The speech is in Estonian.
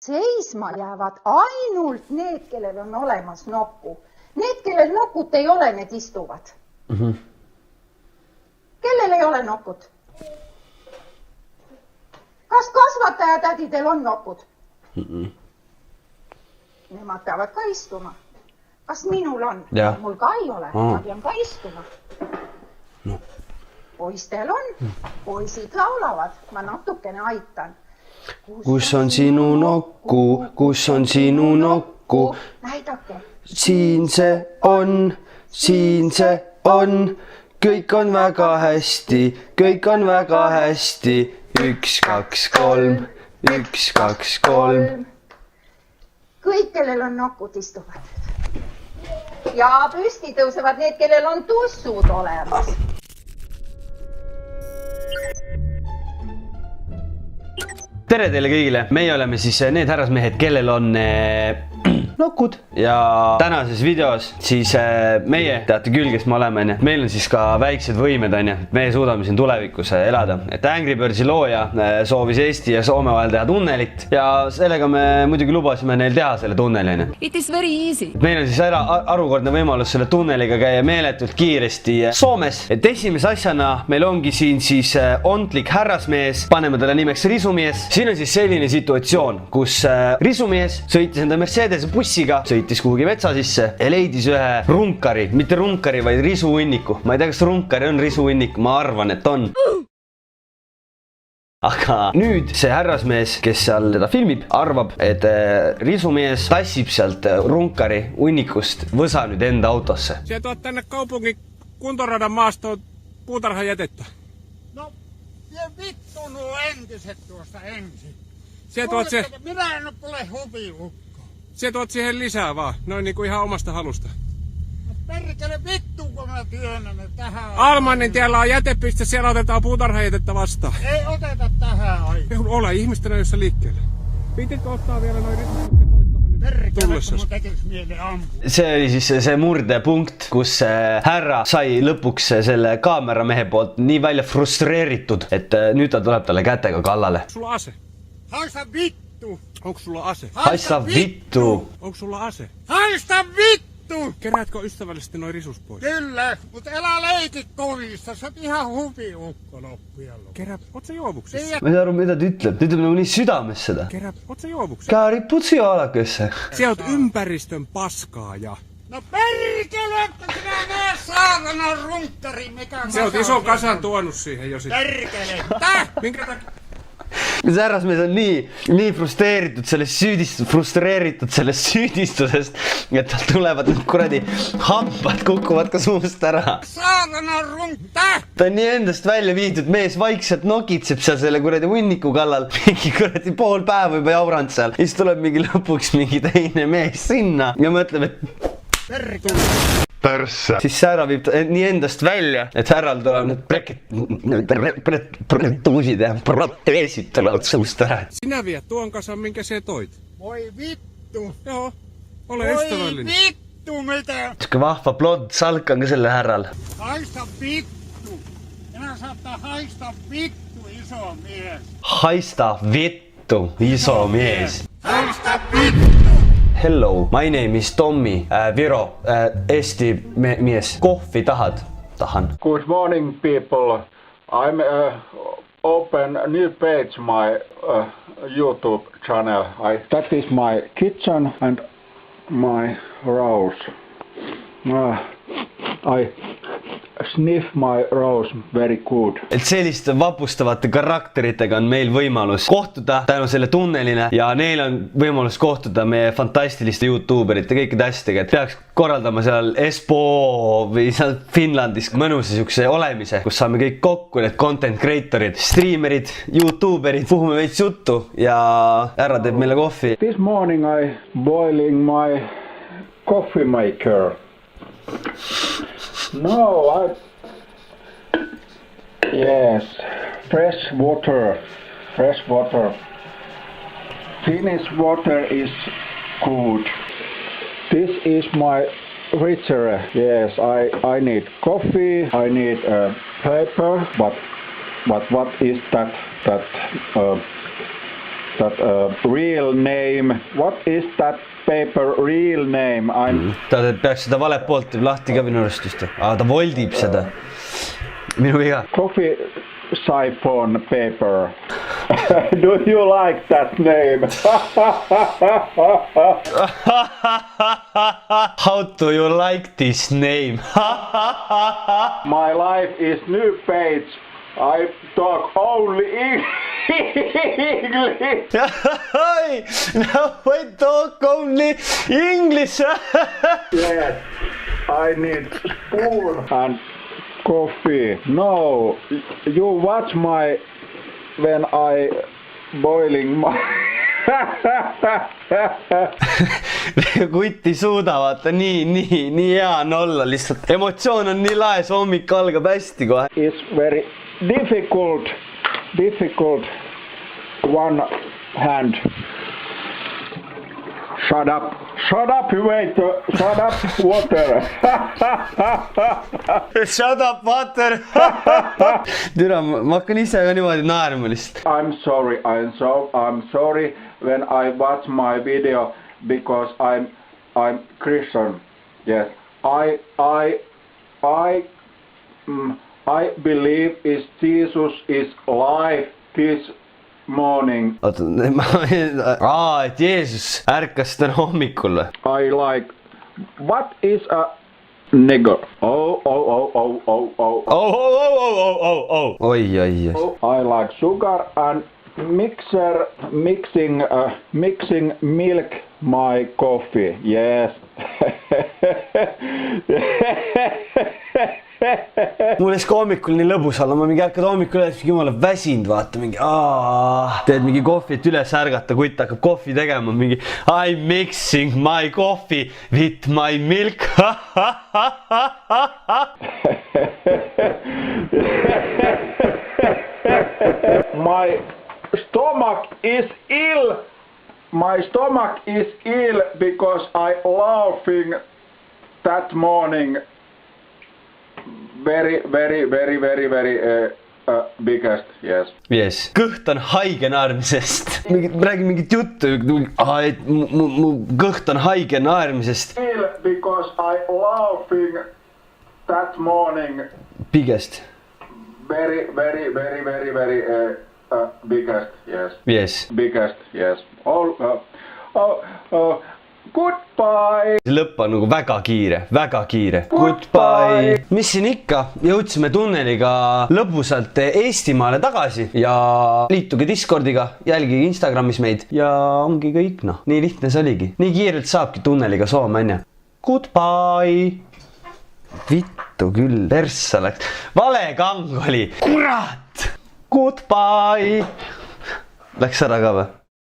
Seisma jäävad ainult need, kellel on olemas nokku. Need, kellel nokut ei ole, need istuvad. Kellel ei ole nokut? Kas kasvatajatädidel on nokud? Nemad peavad ka istuma. Kas minul on? Mul ka ei ole. Ma pean ka istuma. Poistel on. Poisid laulavad. Ma natukene aitan. Kus on sinu nokku? Kus on sinu nokku? Näidake. Siin see on. Siin see on. Kõik on väga hästi. Kõik on väga hästi. 1, 2, 3. 1, 2, 3. Kõik, kellel on nokud, istuvad. Ja püsti tõusevad need, kellel on tussud olemas. Tere teile kõigile! Meie oleme siis need härrasmehed, kellel on nokud ja tänases videos siis meie teate küll, kes me oleme, meil on siis ka väiksed võimed, meie suudame siin tulevikus elada. Et Angry Birdsi looja soovis Eesti ja Soome vahel teha tunnelit ja sellega me muidugi lubasime neil teha selle tunneli. It is very easy. Meil on siis arukordne võimalus selle tunneliga käia meeletult kiiresti Soomes. Et esimese asjana meil ongi siin siis ontlik härrasmees, paneme talle nimeks risumees. Siin on siis selline situatsioon, kus risumees sõitis enda Mercedese bussiga, sõitis kuhugi metsa sisse ja leidis ühe runkari, mitte runkari, vaid risuhunniku. Ma ei tea, kas runkari on risuhunnik, ma arvan, et on. Aga nüüd see härrasmees, kes seal teda filmib, arvab, et risumees tassib sealt runkari hunnikust võsa nüüd enda autosse. Sieltä tuot tänne kaupungin kuntoradan maastoon puutarhajätettä. No, vie vittu nuo entiset tuosta ensin. Minä en ole hupiukko. Se tuot siihen lisää vaan, noin niinku ihan omasta halusta. No perkele vittu, kun mä työnnän ne tähän. Almannin tiellä on jätepiste, siellä otetaan puutarhajätettä vastaan. Ei oteta tähän aikaan. Ole ihmisten jossa liikkeelle. Pititkö ottaa vielä noin risut, jotka toit tohon nyt tullessas? Perkele, kun tekis mieli ampua. See oli siis see murdepunkt, kus härra sai lõpuks selle kaameramehe poolt nii välja frustreeritud, et nüüd ta tuleb talle kätega kallale. Sulla ase? Haista vittu! Onko sulla ase? Haista vittu! Onko sulla ase? Haista vittu! Keräätkö ystävällisesti noin risus pois? Kyllä, mutta älä leiki kovista. Sä oot ihan hupiukko loppujen lopuksi. Kerää, oot sä juovuksessa? Ma ei saa aru, mida ta ütleb. Ta ütleb nagu nii südames seda. Kerää, oot sä juovuksessa? Kääri putsi alakössä. Sä oot ympäristön paskaaja. No perkele, että sinä näe saatana runkkari, mikä Sä oot ison kasan tuonut siihen jo sitten. Perkele! Täh! Minkä takia? See härrasmees on nii frustreeritud sellest süüdistusest, et tal tulevad need kuradi hambad kukuvad ka suust ära. Saatana runkkari! Ta on nii endast välja viidud, mees vaikselt nokitseb seal selle kuradi hunniku kallal. Mingi kuradi pool päeva juba jaurand seal. Ja siis tuleb mingi lõpuks mingi teine mees sinna ja mõtleb, et Pärsse. Siis härra viib nii endast välja, et härral tuleb need tuusid ja proteesid tulevad suust ära. Sinä viet tuon kasan, minkä se toit. Voi vittu! Joo, ole ystävällinen. Voi vittu, mitä? Siuke vahva blond salk on ka selle härral. Haista vittu! Minä saattaa haista vittu, iso mies. Haista vittu, iso mies. Haista vittu! Hello, my name is Tommy, Viro, Eesti mies. Kohvi tahad? Tahan. Good morning, people. I'm open a new page my YouTube channel. That is my kitchen and my rose. I sniff my rose very good. Et selliste vapustavate karakteritega on meil võimalus kohtuda tänu selle tunnelina ja neil on võimalus kohtuda meie fantastiliste YouTuberite kõikide asjadega, et peaks korraldama seal Espoo või seal Finlandis mõnusa siukse olemise, kus saame kõik kokku, need content creatorid, streamerid, YouTuberid, puhume veits juttu ja härra teeb meile kohvi. This morning I boiling my coffee maker. No, yes, fresh water. Finnish water is good. This is my refrigerator. Yes, I need coffee. I need paper. But what is that that real name. What is that paper real name? Ta peaks seda valet poolt lahti ka minu arust just. Ta voldib seda. Minu viga. Coffee siphon paper. Do you like that name? How do you like this name? My life is new page. I talk only English. Now I talk only English. Yes, I need spoon and coffee. No, you watch my when I boiling my. Kutt ei suuda vaata nii hea on olla lihtsalt. Emotsioon on nii lae, see hommik algab hästi kohe. It's very difficult one hand. Shut up, wait, shut up, water. Shut up, water. Türa, ma hakkan ise ka niimoodi naerma lihtsalt. I'm sorry when I watch my video because I'm Christian. Yes, I believe is Jesus is alive this morning. Oota, et Jeesus ärkas täna hommikul või? I like, what is a nigger? Oh. Oi. I like sugar and mixing milk my coffee. Yes. Mul ees ka hommikul nii lõbus olla, ma mingi ärkad hommikul üles, jumala väsinud, vaata mingi teed mingi kohvi, et üles ärgata, kutt hakkab kohvi tegema, mingi I'm mixing my coffee with my milk. My stomach is ill. My stomach is ill because I laughing that morning. Very biggest, yes. Yes. Kõht on haige naermisest. Räägi mingit juttu, et mu kõht on haige naermisest. Because I laughing that morning. Biggest. Very biggest, yes. Yes. Biggest, yes. Goodbye. Lõpp on nagu väga kiire. Goodbye. Mis siin ikka, jõudsime tunneliga lõbusalt Eestimaale tagasi ja liituge Discordiga, jälgige Instagramis meid ja ongi kõik nii lihtne see oligi. Nii kiirelt saabki tunneliga Soome, onju. Goodbye. Vittu küll, perssa läks. Vale kang oli. Kurat. Goodbye. Läks ära ka või?